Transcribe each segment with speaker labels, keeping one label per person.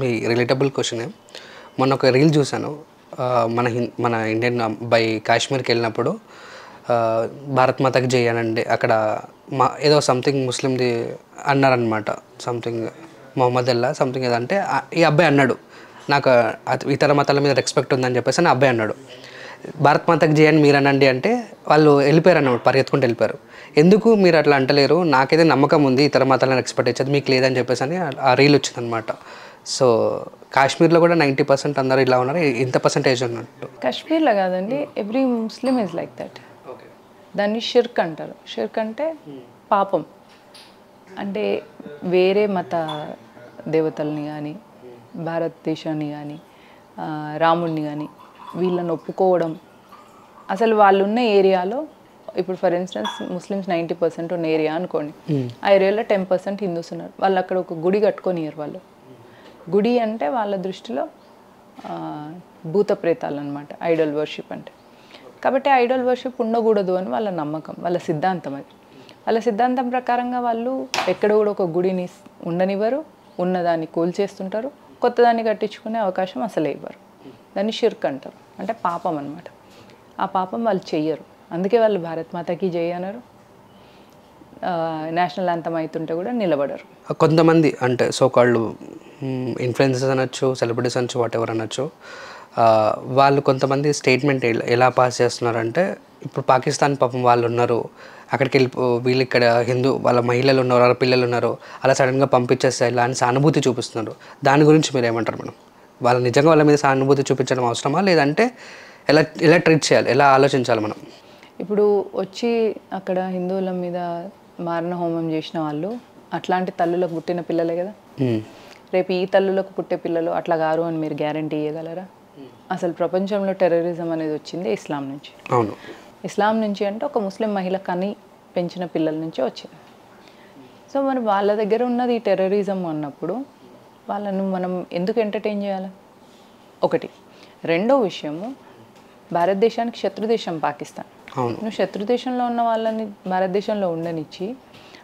Speaker 1: మీ relatable క్వశ్చనే. మొన్న ఒక రీల్ చూశాను. మన ఇండియన్ అబ్బాయి కాశ్మీర్కి వెళ్ళినప్పుడు భారత్ మాతకి జై అనండి అక్కడ ఏదో సంథింగ్ ముస్లింది అన్నారనమాట. సంథింగ్ మొహమ్మద్ అల్లా సంథింగ్ ఏదంటే ఈ అబ్బాయి అన్నాడు, నాకు ఇతర మతాల మీద రెస్పెక్ట్ ఉందని చెప్పేసి అని అబ్బాయి అన్నాడు. భారత్ మాతకి జై అని మీరు అనండి అంటే వాళ్ళు వెళ్ళిపోయారు అన్నమాట, పరిగెత్తుకుంటూ వెళ్ళిపోయారు. ఎందుకు మీరు అట్లా అంటలేరు, నాకైతే నమ్మకం ఉంది ఇతర మతాలను రెస్పెక్ట్ ఇచ్చేది, మీకు లేదని చెప్పేసి అని ఆ రీల్ వచ్చిందనమాట. సో కాశ్మీర్లో కూడా 90% అందరూ ఇలా ఉన్నారు, ఇంత పర్సెంటేజ్ ఉన్నట్టు.
Speaker 2: కాశ్మీర్లో కాదండి, every Muslim is like that. దాన్ని షిర్క్ అంటారు. షిర్క్ అంటే పాపం. అంటే వేరే మత దేవతల్ని కానీ భారతదేశాన్ని కానీ రాముడిని కానీ వీళ్ళని ఒప్పుకోవడం, అసలు వాళ్ళు ఉన్న ఏరియాలో ఇప్పుడు ఫర్ ఇన్స్టెన్స్ ముస్లిమ్స్ 90% ఉన్న ఏరియా అనుకోండి, ఆ ఏరియాలో 10% హిందూస్ ఉన్నారు. వాళ్ళు అక్కడ ఒక గుడి కట్టుకొనియరు. వాళ్ళు గుడి అంటే వాళ్ళ దృష్టిలో భూత ప్రేతాలు అనమాట, ఐడల్ వర్షిప్ అంటే. కాబట్టి ఐడల్ వర్షిప్ ఉండకూడదు అని వాళ్ళ నమ్మకం, వాళ్ళ సిద్ధాంతం. అది వాళ్ళ సిద్ధాంతం ప్రకారంగా వాళ్ళు ఎక్కడ కూడా ఒక గుడిని ఉండనివ్వరు, ఉన్నదాన్ని కూల్చేస్తుంటారు, కొత్తదాన్ని కట్టించుకునే అవకాశం అసలే ఇవ్వరు. దాన్ని షిర్క్ అంటారు, అంటే పాపం అనమాట. ఆ పాపం వాళ్ళు చెయ్యరు, అందుకే వాళ్ళు భారత్ మాతకి జై అన్నారు. నేషనల్ యాంథమ్ అవుతుంటే కూడా నిలబడరు.
Speaker 1: కొంతమంది అంటే సోకాళ్ళు ఇన్ఫ్లుయెన్సర్స్ అనొచ్చు, సెలబ్రిటీస్ అనొచ్చు, వాట్ ఎవర్ అనొచ్చు, వాళ్ళు కొంతమంది స్టేట్మెంట్ ఎలా పాస్ చేస్తున్నారంటే, ఇప్పుడు పాకిస్తాన్ పాపం వాళ్ళు ఉన్నారు, అక్కడికి వీళ్ళు ఇక్కడ హిందూ వాళ్ళ మహిళలు ఉన్నారు, వాళ్ళ పిల్లలు ఉన్నారు, అలా సడన్గా పంపించేస్తే ఇలా అని సానుభూతి చూపిస్తున్నారు. దాని గురించి మీరు ఏమంటారు మేడం? వాళ్ళు నిజంగా వాళ్ళ మీద సానుభూతి చూపించడం అవసరమా, లేదంటే ఎలా ట్రీట్ చేయాలి, ఎలా ఆలోచించాలి మనం?
Speaker 2: ఇప్పుడు వచ్చి అక్కడ హిందువుల మీద మారణ హోమం చేసిన వాళ్ళు అట్లాంటి తల్లులకు పుట్టిన పిల్లలే కదా. రేపు ఈ తల్లులకు పుట్టే పిల్లలు అట్లా గారు అని మీరు గ్యారంటీ ఇవ్వగలరా? అసలు ప్రపంచంలో టెర్రరిజం అనేది వచ్చింది ఇస్లాం నుంచి.
Speaker 1: అవును,
Speaker 2: ఇస్లాం నుంచి అంటే ఒక ముస్లిం మహిళ కని పెంచిన పిల్లల నుంచే వచ్చింది. సో మరి వాళ్ళ దగ్గర ఉన్నది ఈ టెర్రరిజం అన్నప్పుడు వాళ్ళను మనం ఎందుకు ఎంటర్టైన్ చేయాలి? ఒకటి. రెండో విషయము, భారతదేశానికి శత్రుదేశం పాకిస్తాన్. నువ్వు శత్రుదేశంలో ఉన్న వాళ్ళని భారతదేశంలో ఉండనిచ్చి,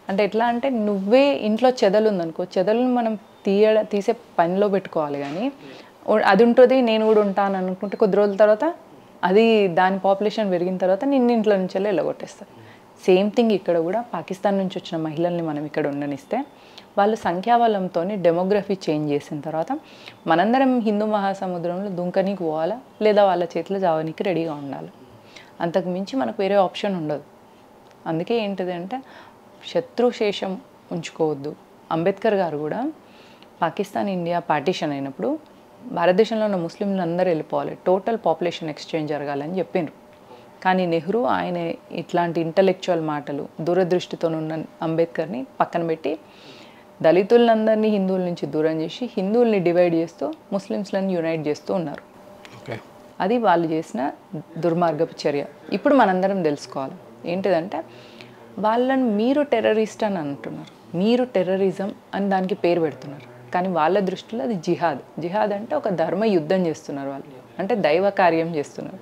Speaker 2: అంటే ఎట్లా అంటే నువ్వే ఇంట్లో చెదలు ఉందనుకో, చెదలను మనం తీసే పనిలో పెట్టుకోవాలి. కానీ అది ఉంటుంది నేను కూడా ఉంటాను అనుకుంటే కొద్ది రోజుల తర్వాత అది దాని పాపులేషన్ పెరిగిన తర్వాత నిన్న ఇంట్లో నుంచి వెళ్ళగొట్టేస్తారు. సేమ్ థింగ్ ఇక్కడ కూడా పాకిస్తాన్ నుంచి వచ్చిన మహిళల్ని మనం ఇక్కడ ఉండనిస్తే వాళ్ళు సంఖ్యాబలంతో డెమోగ్రఫీ చేంజ్ చేసిన తర్వాత మనందరం హిందూ మహాసముద్రంలో దుంకనీకి పోవాలా, లేదా వాళ్ళ చేతిలో జావనీకి రెడీగా ఉండాలి. అంతకు మించి మనకు వేరే ఆప్షన్ ఉండదు. అందుకే ఏంటిది అంటే శత్రుశేషం ఉంచుకోవద్దు. అంబేద్కర్ గారు కూడా పాకిస్తాన్ ఇండియా పార్టీషన్ అయినప్పుడు భారతదేశంలో ఉన్న ముస్లింలు అందరూ వెళ్ళిపోవాలి, టోటల్ పాపులేషన్ ఎక్స్చేంజ్ జరగాలని చెప్పిండ్రు. కానీ నెహ్రూ ఆయన ఇట్లాంటి ఇంటలెక్చువల్ మాటలు దూరదృష్టితో ఉన్న అంబేద్కర్ని పక్కన పెట్టి దళితులందరినీ హిందువుల నుంచి దూరం చేసి హిందువుల్ని డివైడ్ చేస్తూ ముస్లిమ్స్లను యునైట్ చేస్తూ ఉన్నారు. అది వాళ్ళు చేసిన దుర్మార్గపు చర్య. ఇప్పుడు మనందరం తెలుసుకోవాలి ఏంటిదంటే, వాళ్ళని మీరు టెర్రరిస్ట్ అని అంటున్నారు, మీరు టెర్రరిజం అని దానికి పేరు పెడుతున్నారు. కానీ వాళ్ళ దృష్టిలో అది జిహాద్. జిహాద్ అంటే ఒక ధర్మ యుద్ధం చేస్తున్నారు వాళ్ళు, అంటే దైవ కార్యం చేస్తున్నారు.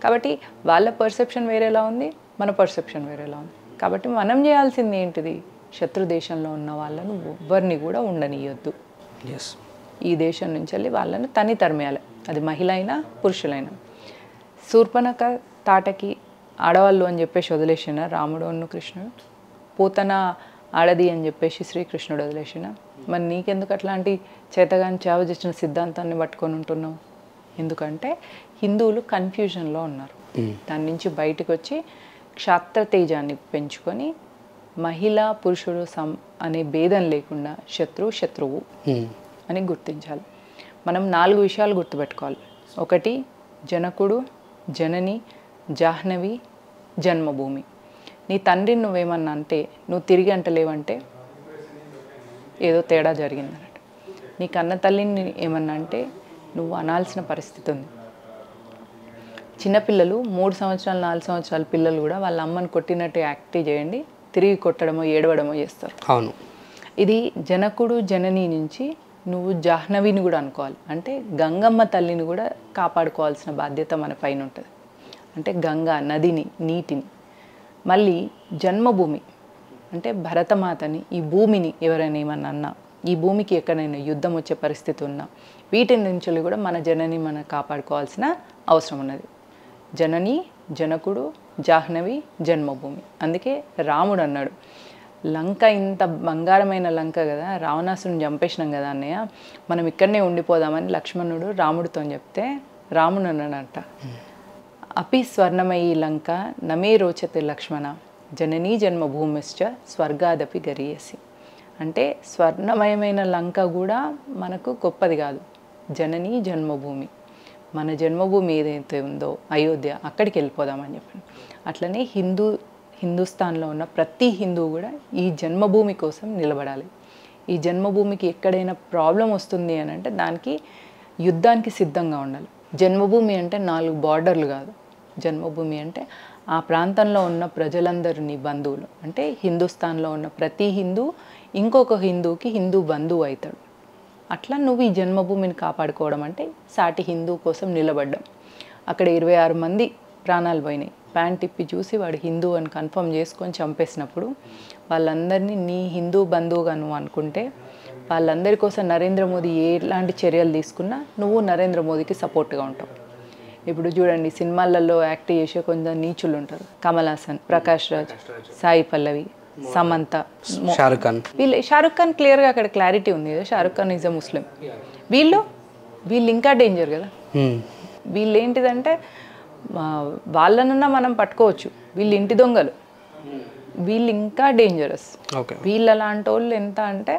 Speaker 2: కాబట్టి వాళ్ళ పర్సెప్షన్ వేరేలా ఉంది, మన పర్సెప్షన్ వేరేలా ఉంది. కాబట్టి మనం చేయాల్సింది ఏంటిది? శత్రు దేశంలో ఉన్న వాళ్ళను ఎవ్వరిని కూడా ఉండనియొద్దు. ఈ దేశం నుంచి వెళ్ళి వాళ్ళను తరిమేయాలి, అది మహిళ అయినా పురుషులైనా. శూర్పణఖ తాటకి ఆడవాళ్ళు అని చెప్పేసి వదిలేసిన రాముడు అన్ను కృష్ణుడు, పూతన ఆడది అని చెప్పేసి శ్రీకృష్ణుడు వదిలేసిన. మరి నీకెందుకు అట్లాంటి చేతగాని చేవ చేసిన సిద్ధాంతాన్ని పట్టుకొని ఉంటున్నావు? ఎందుకంటే హిందువులు కన్ఫ్యూజన్లో ఉన్నారు. దాని నుంచి బయటకు వచ్చి క్షాత్ర తేజాన్ని పెంచుకొని మహిళ పురుషుడు అనే భేదం లేకుండా శత్రువు అని గుర్తించాలి. మనం 4 విషయాలు గుర్తుపెట్టుకోవాలి. ఒకటి, జనకుడు, జనని, జాహ్నవి, జన్మభూమి. నీ తండ్రిని నువ్వేమన్నా అంటే నువ్వు తిరిగి అంటలేవంటే ఏదో తేడా జరిగిందన్నట్టు. నీ కన్న తల్లిని ఏమన్నా అంటే నువ్వు అనాల్సిన పరిస్థితి ఉంది. చిన్నపిల్లలు 3 సంవత్సరాలు 4 సంవత్సరాల పిల్లలు కూడా వాళ్ళ అమ్మని కొట్టినట్టు యాక్ట్ చేయండి, తిరిగి కొట్టడమో ఏడవడమో చేస్తారు.
Speaker 1: అవును.
Speaker 2: ఇది జనకుడు జనని నుంచి నువ్వు జాహ్నవిని కూడా అనుకోవాలి. అంటే గంగమ్మ తల్లిని కూడా కాపాడుకోవాల్సిన బాధ్యత మన పైన ఉంటుంది. అంటే గంగా నదిని, నీటిని. మళ్ళీ జన్మభూమి అంటే భరతమాతని, ఈ భూమిని ఎవరైనా ఏమన్నా అన్నా ఈ భూమికి ఎక్కడైనా యుద్ధం వచ్చే పరిస్థితి ఉన్నా వీటి నుంచి కూడా మన జనని మనం కాపాడుకోవాల్సిన అవసరం ఉన్నది. జనని, జనకుడు, జాహ్నవి, జన్మభూమి. అందుకే రాముడు అన్నాడు, లంక ఇంత బంగారమైన లంక కదా, రావణాసుని చంపేసినాం కదా అన్నయ్య, మనం ఇక్కడనే ఉండిపోదామని లక్ష్మణుడు రాముడితో చెప్తే రాముడు అన్నాడంట, అపి స్వర్ణమయీ లంక నమే రోచతే లక్ష్మణ జననీ జన్మభూమిశ్చ స్వర్గాదపి గరీయసి. అంటే స్వర్ణమయమైన లంక కూడా మనకు గొప్పది కాదు, జననీ జన్మభూమి, మన జన్మభూమి ఏదైతే ఉందో అయోధ్య, అక్కడికి వెళ్ళిపోదామని చెప్పాను. అట్లనే హిందుస్థాన్లో ఉన్న ప్రతి హిందువు కూడా ఈ జన్మభూమి కోసం నిలబడాలి. ఈ జన్మభూమికి ఎక్కడైనా ప్రాబ్లం వస్తుంది అని అంటే దానికి యుద్ధానికి సిద్ధంగా ఉండాలి. జన్మభూమి అంటే 4 బార్డర్లు కాదు, జన్మభూమి అంటే ఆ ప్రాంతంలో ఉన్న ప్రజలందరినీ బంధువులు. అంటే హిందుస్థాన్లో ఉన్న ప్రతి హిందూ ఇంకొక హిందూకి హిందూ బంధువు అవుతాడు. అట్లా నువ్వు ఈ జన్మభూమిని కాపాడుకోవడం అంటే సాటి హిందూ కోసం నిలబడ్డం. అక్కడ 26 మంది ప్రాణాలు పోయినాయి. ప్యాంట్ తిప్పి చూసి వాడు హిందూ అని కన్ఫర్మ్ చేసుకొని చంపేసినప్పుడు వాళ్ళందరినీ నీ హిందూ బంధువుగా నువ్వు అనుకుంటే వాళ్ళందరి కోసం నరేంద్ర మోదీ ఎలాంటి చర్యలు తీసుకున్నా నువ్వు నరేంద్ర మోదీకి సపోర్ట్గా ఉంటావు. ఇప్పుడు చూడండి, సినిమాలలో యాక్ట్ చేసే కొంచెం నీచులు ఉంటారు, కమల్ హాసన్, ప్రకాష్ రాజ్, సాయి పల్లవి, సమంత,
Speaker 1: షారుఖ్ ఖాన్.
Speaker 2: షారుఖ్ ఖాన్ క్లియర్గా అక్కడ క్లారిటీ ఉంది కదా, షారుఖ్ ఖాన్ ఈజ్ అ ముస్లిం. వీళ్ళు ఇంకా డేంజర్ కదా. వీళ్ళు ఏంటిదంటే వాళ్ళనన్నా మనం పట్టుకోవచ్చు, వీళ్ళు ఇంటి దొంగలు, వీళ్ళు ఇంకా డేంజరస్. వీళ్ళ లాంటి వాళ్ళు ఎంత అంటే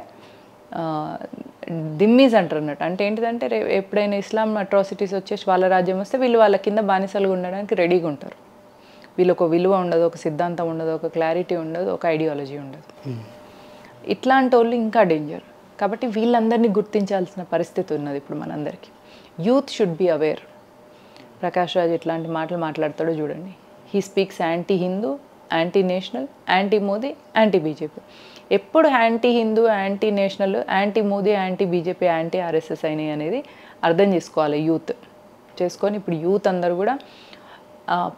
Speaker 2: దిమ్మీస్ అంటారు అన్నట్టు. అంటే ఏంటిదంటే ఎప్పుడైనా ఇస్లాం అట్రాసిటీస్ వచ్చేసి వాళ్ళ రాజ్యం వస్తే వీళ్ళు వాళ్ళ కింద బానిసలుగా ఉండడానికి రెడీగా ఉంటారు. వీళ్ళు ఒక విలువ ఉండదు, ఒక సిద్ధాంతం ఉండదు, ఒక క్లారిటీ ఉండదు, ఒక ఐడియాలజీ ఉండదు. ఇట్లాంటి వాళ్ళు ఇంకా డేంజర్. కాబట్టి వీళ్ళందరినీ గుర్తించాల్సిన పరిస్థితి ఉన్నది ఇప్పుడు మనందరికీ. Youth should be aware. Prakash Raj ఎట్లాంటి మాటలు మాట్లాడతాడో చూడండి. He speaks anti Hindu, anti national, anti Modi, anti BJP. ఎప్పుడు anti Hindu, anti national, anti Modi, anti BJP, anti RSS అయినాయి అనేది అర్థం చేసుకోవాలి యూత్. చేసుకొని ఇప్పుడు యూత్ అందరూ కూడా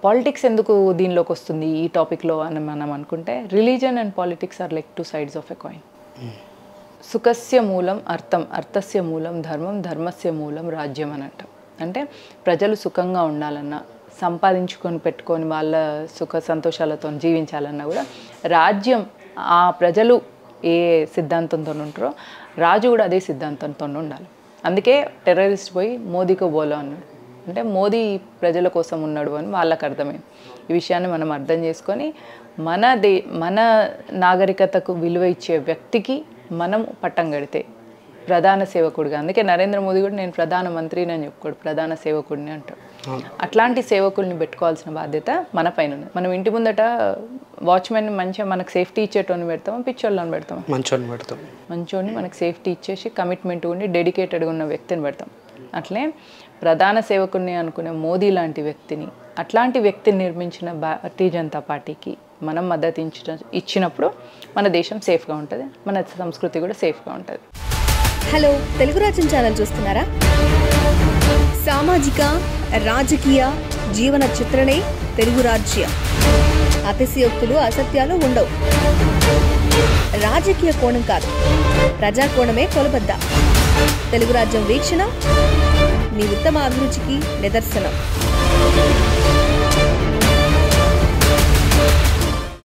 Speaker 2: పాలిటిక్స్ ఎందుకు దీనిలోకి వస్తుంది ఈ టాపిక్లో అని మనం అనుకుంటే, religion and politics are like 2 sides of a coin. సుఖస్య మూలం అర్థం, అర్థస్య మూలం ధర్మం, ధర్మస్య మూలం రాజ్యం అని అంటాం. అంటే ప్రజలు సుఖంగా ఉండాలన్నా, సంపాదించుకొని పెట్టుకొని వాళ్ళ సుఖ సంతోషాలతో జీవించాలన్నా కూడా రాజ్యం, ఆ ప్రజలు ఏ సిద్ధాంతంతో ఉంటారో రాజు కూడా అదే సిద్ధాంతంతో ఉండాలి. అందుకే టెర్రరిస్ట్ పోయి మోదీకో బోలో అన్నాడు. అంటే మోదీ ప్రజల కోసం ఉన్నాడు అని వాళ్ళకి అర్థమైంది. ఈ విషయాన్ని మనం అర్థం చేసుకొని మన నాగరికతకు విలువ ఇచ్చే వ్యక్తికి మనం పట్టం కడితే ప్రధాన సేవకుడిగా, అందుకే నరేంద్ర మోదీ కూడా నేను ప్రధానమంత్రిని అని చెప్పుకోడు, ప్రధాన సేవకుడిని అంటాడు. అట్లాంటి సేవకుల్ని పెట్టుకోవాల్సిన బాధ్యత మన పైన ఉన్నది. మనం ఇంటి ముందట వాచ్మెన్ మంచిగా మనకు సేఫ్టీ ఇచ్చేటోని పెడతాం, పిచ్చోళ్ళని పెడతాం, మంచోని మనకు సేఫ్టీ ఇచ్చేసి కమిట్మెంట్ ఉండి డెడికేటెడ్గా ఉన్న వ్యక్తిని పెడతాం. అట్లే ప్రధాన సేవకుడిని అనుకునే మోదీ లాంటి వ్యక్తిని, అట్లాంటి వ్యక్తిని నిర్మించిన భారతీయ జనతా పార్టీకి మనం మద్దతు ఇచ్చినప్పుడు మన దేశం సేఫ్గా ఉంటుంది, మన సంస్కృతి కూడా సేఫ్గా ఉంటుంది.
Speaker 3: హలో, తెలుగు రాజ్యం ఛానల్ చూస్తున్నారా? సామాజిక, రాజకీయ, జీవన చిత్రణే తెలుగు రాజ్యం. అతిశయోక్తులు, అసత్యాలు ఉండవు. రాజకీయ కోణం కాదు, ప్రజా కోణమే కొలబద్ద. తెలుగు రాజ్యం వీక్షణ మీ ఉత్తమ అభిరుచికి నిదర్శనం.